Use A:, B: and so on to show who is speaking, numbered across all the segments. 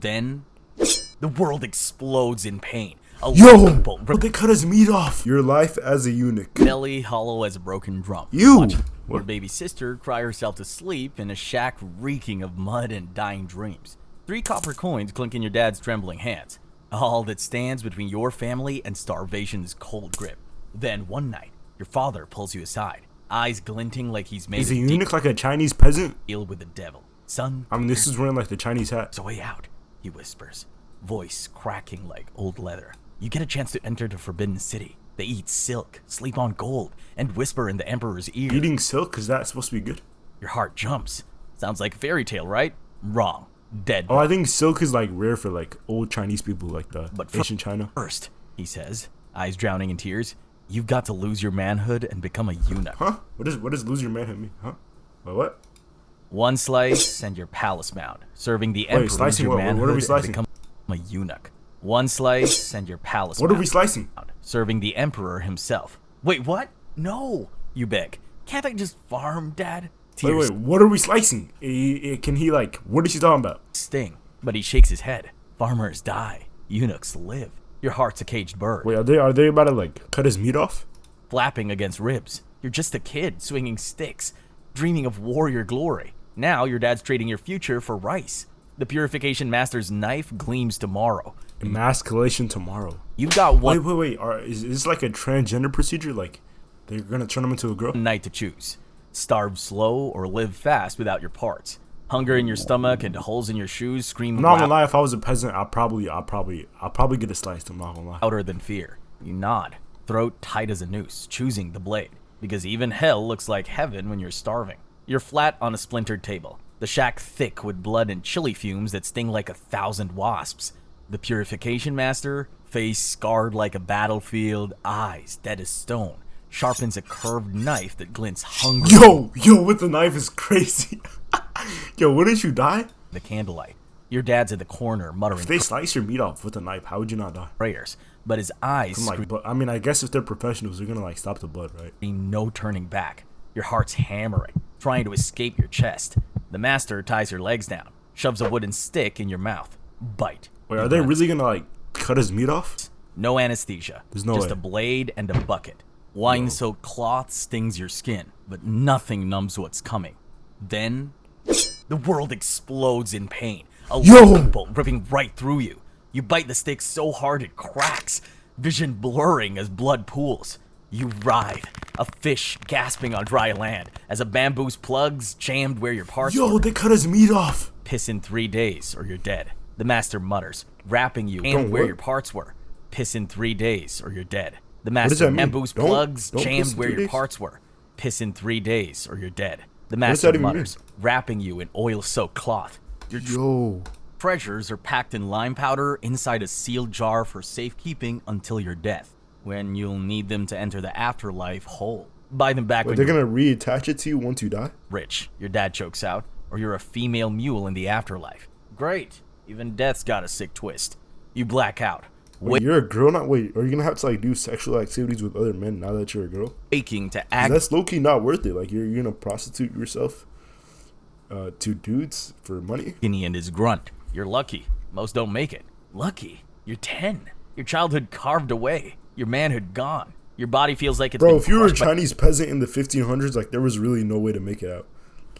A: Then, the world explodes in pain.
B: Yo! They cut his meat off. Your life as a eunuch.
A: Belly hollow as a broken drum.
B: You!
A: Your baby sister cry herself to sleep in a shack reeking of mud and dying dreams. 3 copper coins clink in your dad's trembling hands. All that stands between your family and starvation's cold grip. Then one night, your father pulls you aside, eyes glinting like he's made
B: Is a eunuch like a Chinese peasant?
A: deal with the devil. Son,
B: I mean, this is wearing like the Chinese hat.
A: there's a way out, he whispers, voice cracking like old leather. You get a chance to enter the Forbidden City. They eat silk, sleep on gold, and whisper in the Emperor's ear.
B: Eating silk? Is that supposed to be good?
A: Your heart jumps. Sounds like a fairy tale, right? Wrong. Dead.
B: Oh, I think silk is like rare for like old Chinese people, like the ancient China.
A: First, he says, eyes drowning in tears, you've got to lose your manhood and become a eunuch.
B: Huh? What does lose your manhood mean? Huh? What?
A: One slice and your palace mount, serving the Emperor.
B: Slicing
A: your
B: what?
A: manhood
B: What are we
A: and
B: slicing?
A: become a eunuch. One slice and your palace
B: What are
A: mount,
B: we slicing?
A: serving the Emperor himself. Wait, what? No, you beg. Can't I just farm, Dad? Tears
B: Wait, what are we slicing? Can he like, what is she talking about?
A: sting, but he shakes his head. Farmers die. Eunuchs live. Your heart's a caged bird.
B: Wait, are they about to like cut his meat off?
A: Flapping against ribs. You're just a kid swinging sticks, dreaming of warrior glory. Now your dad's trading your future for rice. The Purification Master's knife gleams tomorrow.
B: Emasculation tomorrow.
A: You've got one
B: Wait. Is this like a transgender procedure? Like, they're gonna turn him into a girl?
A: night to choose. Starve slow or live fast without your parts. Hunger in your stomach and holes in your shoes scream
B: I'm not gonna lie. If I was a peasant, I'll probably get a slice. I'm not gonna lie.
A: louder than fear. You nod, throat tight as a noose, choosing the blade. Because even hell looks like heaven when you're starving. You're flat on a splintered table. The shack thick with blood and chili fumes that sting like 1,000 wasps. The Purification Master, face scarred like a battlefield, eyes dead as stone, sharpens a curved knife that glints hungry.
B: Yo, with the knife is crazy. Yo, wouldn't you die?
A: The candlelight. Your dad's at the corner muttering
B: If they slice your meat off with a knife, how would you not die?
A: prayers, but his eyes
B: Like, but I mean, I guess if they're professionals, they're gonna like stop the blood, right?
A: scream no turning back. Your heart's hammering, trying to escape your chest. The master ties your legs down, shoves a wooden stick in your mouth. Bite.
B: Wait, are they really gonna like cut his meat off?
A: No anesthesia.
B: There's no
A: just
B: way.
A: a blade and a bucket. Wine-soaked cloth stings your skin, but nothing numbs what's coming. Then, the world explodes in pain. A lightning bolt ripping right through you. You bite the stick so hard it cracks, vision blurring as blood pools. You writhe, a fish gasping on dry land, as a bamboo's plugs jammed where your parts were.
B: They cut his meat off.
A: Piss in 3 days or you're dead. The master mutters, wrapping you
B: Don't
A: and where
B: what?
A: your parts were. Piss in 3 days or you're dead. The
B: does
A: master
B: that mean?
A: bamboo's
B: Don't
A: plugs
B: piss
A: jammed
B: in
A: where
B: 3
A: your
B: days?
A: parts were. Piss in 3 days or you're dead. The
B: does
A: master
B: that even
A: mutters, wrapping you in oil-soaked cloth. Your
B: Yo.
A: treasures are packed in lime powder inside a sealed jar for safekeeping until your death, when you'll need them to enter the afterlife whole. Buy them back
B: Wait,
A: when
B: they're
A: you're
B: gonna reattach it to you once you die?
A: rich, your dad chokes out, or you're a female mule in the afterlife. Great. Even death's got a sick twist. You black out,
B: Wait, you're a girl now? Wait, are you gonna have to like do sexual activities with other men now that you're a girl?
A: waking to
B: 'Cause
A: act
B: that's low-key not worth it. Like, you're gonna prostitute yourself to dudes for money?
A: agony and his grunt. You're lucky. Most don't make it. Lucky? You're 10. Your childhood carved away. Your manhood gone. Your body feels like it's
B: Bro,
A: been
B: if you were a
A: crushed by
B: Chinese peasant in the 1500s, like, there was really no way to make it out.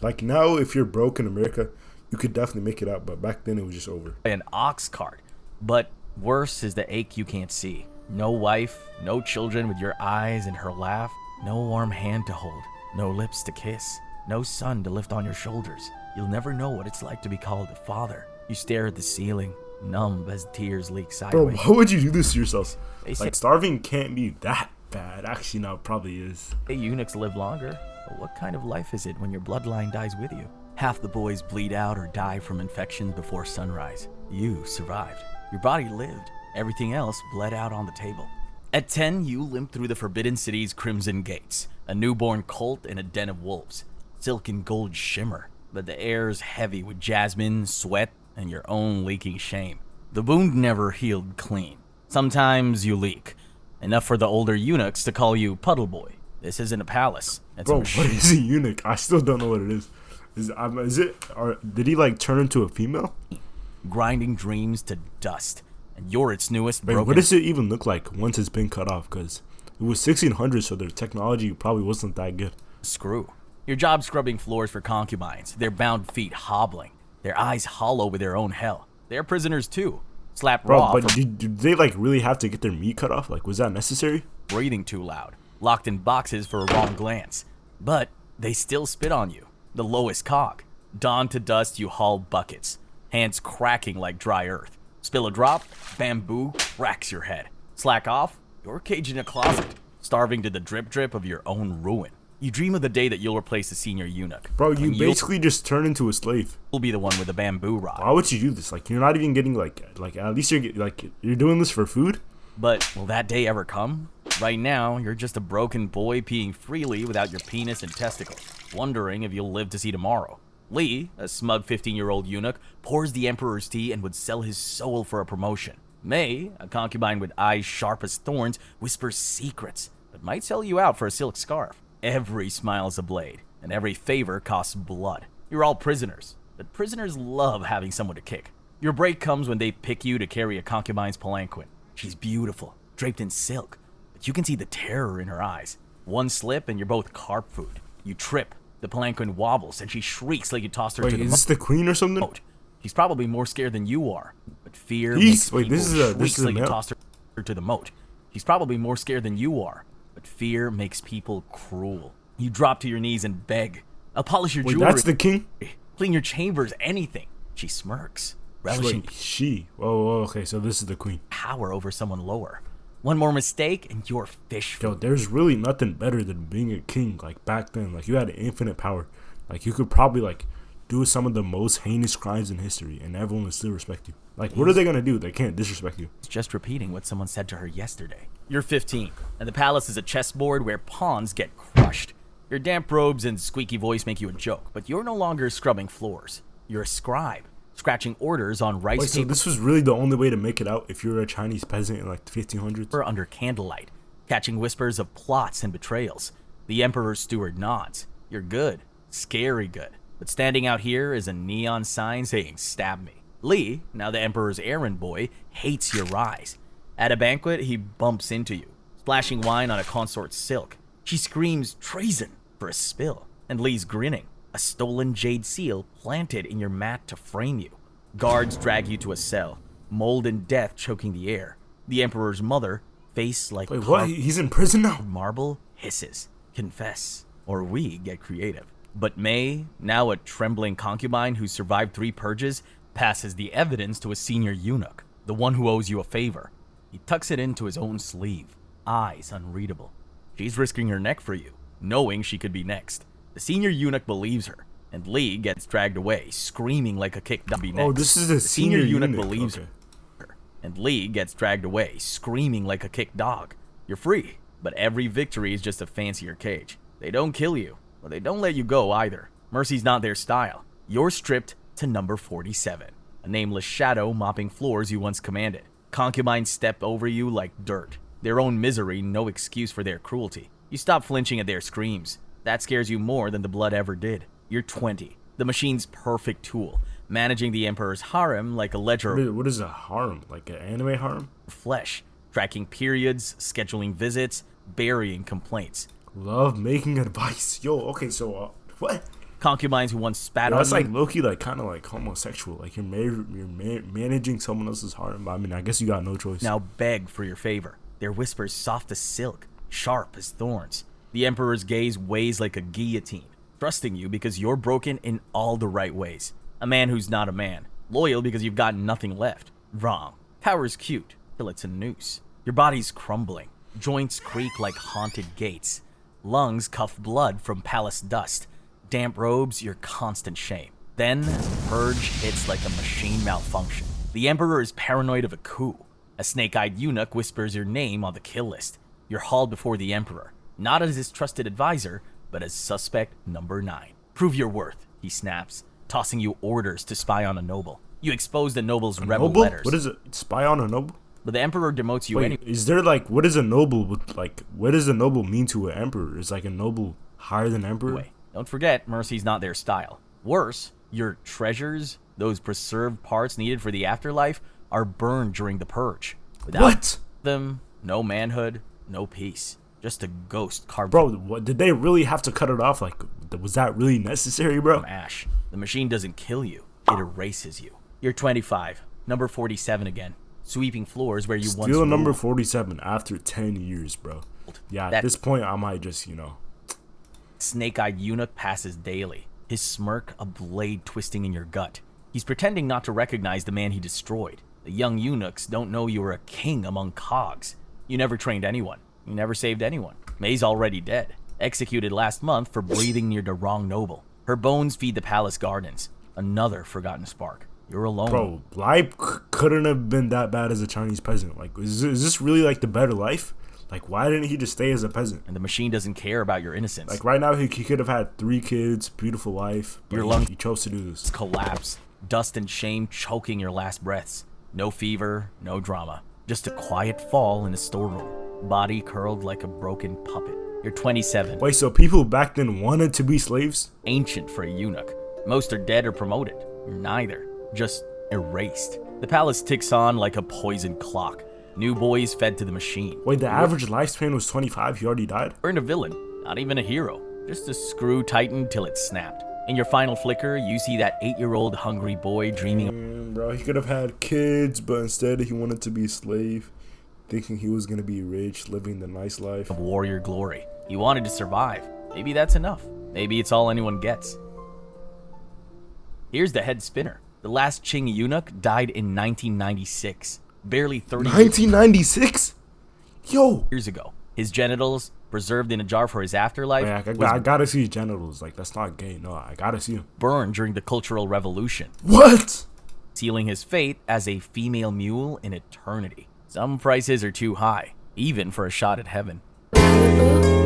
B: Like, now, if you're broke in America, you could definitely make it out, but back then it was just over.
A: an ox cart. But worse is the ache you can't see. No wife, no children with your eyes and her laugh, no warm hand to hold, no lips to kiss, no son to lift on your shoulders. You'll never know what it's like to be called a father. You stare at the ceiling, numb as tears leak
B: Bro,
A: sideways.
B: why would you do this to yourself?
A: They say
B: Like, starving can't be that bad. Actually, no, it probably is.
A: eunuchs live longer, but what kind of life is it when your bloodline dies with you? Half the boys bleed out or die from infections before sunrise. You survived. Your body lived. Everything else bled out on the table. At 10, you limp through the Forbidden City's crimson gates, a newborn colt in a den of wolves. Silk and gold shimmer, but the air's heavy with jasmine, sweat, and your own leaking shame. The wound never healed clean. Sometimes you leak, enough for the older eunuchs to call you Puddle Boy. This isn't a palace. It's
B: Bro,
A: a
B: what
A: machine.
B: is a eunuch? I still don't know what it is. Is it, or did he like turn into a female?
A: grinding dreams to dust. And you're its newest
B: Wait,
A: broken...
B: what does it even look like once it's been cut off? Because it was 1600, so their technology probably wasn't that good.
A: Screw. Your job scrubbing floors for concubines, their bound feet hobbling, their eyes hollow with their own hell. They're prisoners too. Slapped
B: Bro,
A: raw
B: but
A: for
B: did they like really have to get their meat cut off? Like, was that necessary?
A: breathing too loud, locked in boxes for a wrong glance. But they still spit on you, the lowest cog. Dawn to dust, you haul buckets, hands cracking like dry earth. Spill a drop, bamboo cracks your head. Slack off, you're caged in a closet, starving to the drip drip of your own ruin. You dream of the day that you'll replace the senior eunuch.
B: Bro, you
A: When
B: basically just turn into a slave.
A: you'll be the one with the bamboo rod.
B: Why would you do this? Like, you're not even getting like at least you're doing this for food.
A: But will that day ever come? Right now, you're just a broken boy peeing freely without your penis and testicles, wondering if you'll live to see tomorrow. Lee, a smug 15-year-old eunuch, pours the emperor's tea and would sell his soul for a promotion. May, a concubine with eyes sharp as thorns, whispers secrets, but might sell you out for a silk scarf. Every smile's a blade, and every favor costs blood. You're all prisoners, but prisoners love having someone to kick. Your break comes when they pick you to carry a concubine's palanquin. She's beautiful, draped in silk, but you can see the terror in her eyes. One slip and you're both carp food. You trip, the palanquin wobbles, and she shrieks like you tossed her
B: Wait,
A: to the
B: is this the queen or something?
A: moat. She's probably more scared than you are, but fear
B: Jeez,
A: makes
B: wait,
A: people
B: this is a
A: shrieks like you
B: male.
A: tossed her to the moat. She's probably more scared than you are, but fear makes people cruel. You drop to your knees and beg. I'll polish your
B: Wait,
A: jewelry.
B: that's the king?
A: Clean your chambers, anything. She smirks, relishing
B: Wait, she. Oh, okay, so this is the queen.
A: power over someone lower. One more mistake and you're fish food.
B: Yo, there's really nothing better than being a king. Like, back then, like, you had infinite power. Like, you could probably, like, do some of the most heinous crimes in history, and everyone would still respect you. Like, what are they gonna do? They can't disrespect you.
A: It's just repeating what someone said to her yesterday. You're 15, and the palace is a chessboard where pawns get crushed. Your damp robes and squeaky voice make you a joke, but you're no longer scrubbing floors. You're a scribe, scratching orders on rice
B: Wait, so
A: paper
B: this was really the only way to make it out if you were a Chinese peasant in, like, the 1500s?
A: under candlelight, catching whispers of plots and betrayals. The emperor's steward nods. You're good, scary good. But standing out here is a neon sign saying, "Stab me." Lee, now the emperor's errand boy, hates your rise. At a banquet, he bumps into you, splashing wine on a consort's silk. She screams treason for a spill, and Lee's grinning, a stolen jade seal planted in your mat to frame you. Guards drag you to a cell, mold and death choking the air. The emperor's mother, face like
B: Wait, what? He's in prison now?
A: marble, hisses, confess, or we get creative. But May, now a trembling concubine who survived 3 purges, passes the evidence to a senior eunuch, the one who owes you a favor. He tucks it into his own sleeve, eyes unreadable. She's risking her neck for you, knowing she could be next. The senior eunuch believes her, and Lee gets dragged away, screaming like a kicked dog.
B: Oh, this is the
A: senior eunuch
B: eunuch.
A: believes
B: Okay.
A: her, and Lee gets dragged away, screaming like a kicked dog. You're free, but every victory is just a fancier cage. They don't kill you, but they don't let you go either. Mercy's not their style. You're stripped to number 47, a nameless shadow mopping floors you once commanded. Concubines step over you like dirt. Their own misery, no excuse for their cruelty. You stop flinching at their screams. That scares you more than the blood ever did. You're 20, the machine's perfect tool, managing the emperor's harem like a ledger
B: What is a harem? Like an anime harem?
A: of flesh, tracking periods, scheduling visits, burying complaints.
B: Love making advice. Yo, okay, so what?
A: Concubines who once spat
B: Yo,
A: on
B: that's
A: you.
B: like low-key, like kind of like homosexual. Like managing someone else's harem. But I mean, I guess you got no choice.
A: Now beg for your favor. Their whispers soft as silk, sharp as thorns. The emperor's gaze weighs like a guillotine, trusting you because you're broken in all the right ways. A man who's not a man. Loyal because you've got nothing left. Wrong. Power's cute, till it's a noose. Your body's crumbling. Joints creak like haunted gates. Lungs cuff blood from palace dust. Damp robes, your constant shame. Then, purge hits like a machine malfunction. The emperor is paranoid of a coup. A snake-eyed eunuch whispers your name on the kill list. You're hauled before the emperor, not as his trusted advisor, but as suspect number 9. Prove your worth, he snaps, tossing you orders to spy on a noble. You expose the noble's rebel
B: Noble?
A: letters,
B: What is it? Spy on a noble?
A: but the emperor demotes you
B: Wait,
A: anyway.
B: is there like what is a noble with like what does a noble mean to an emperor? Is like a noble higher than emperor?
A: Don't forget, mercy's not their style. Worse, your treasures, Those preserved parts needed for the afterlife are burned during the purge. Without
B: What?
A: them, no manhood, no peace. Just a ghost carved
B: Bro, what, did they really have to cut it off? Like, was that really necessary, bro?
A: from ash. The machine doesn't kill you, it erases you. You're 25, number 47 again, sweeping floors where you once
B: Still number
A: ruled.
B: 47 after 10 years, bro. Yeah, at
A: That-
B: this point, I might just,
A: Snake-eyed eunuch passes daily, his smirk a blade twisting in your gut. He's pretending not to recognize the man he destroyed. The young eunuchs don't know you were a king among cogs. You never trained anyone. You never saved anyone. May's already dead, executed last month for breathing near the wrong noble. Her bones feed the palace gardens. Another forgotten spark. You're alone.
B: Bro, life couldn't have been that bad as a Chinese peasant. Like, is this really, like, the better life? Like, why didn't he just stay as a peasant?
A: And the machine doesn't care about your innocence.
B: Like, right now, he could have had 3 kids, beautiful wife. But
A: Your lungs
B: he chose to do this.
A: collapse, dust and shame choking your last breaths. No fever, no drama. Just a quiet fall in a storeroom. Body curled like a broken puppet. You're 27.
B: Wait, so people back then wanted to be slaves?
A: Ancient for a eunuch. Most are dead or promoted. You're neither. Just erased. The palace ticks on like a poisoned clock. New boys fed to the machine.
B: Wait, the average lifespan was 25? He already died?
A: You're a villain, not even a hero. Just a screw tightened till it snapped. In your final flicker, you see that 8-year-old hungry boy dreaming
B: Bro, he could have had kids, but instead he wanted to be a slave, thinking he was going to be rich, living the nice life.
A: of warrior glory. He wanted to survive. Maybe that's enough. Maybe it's all anyone gets. Here's the head spinner. The last Qing eunuch died in 1996, barely 30
B: 1996? Yo!
A: years ago. His genitals, preserved in a jar for his afterlife,
B: Wait,
A: was
B: I gotta see his genitals. Like, that's not gay. No, I gotta see him.
A: burned during the Cultural Revolution,
B: What?
A: sealing his fate as a female mule in eternity. Some prices are too high, even for a shot at heaven.
C: Malibu.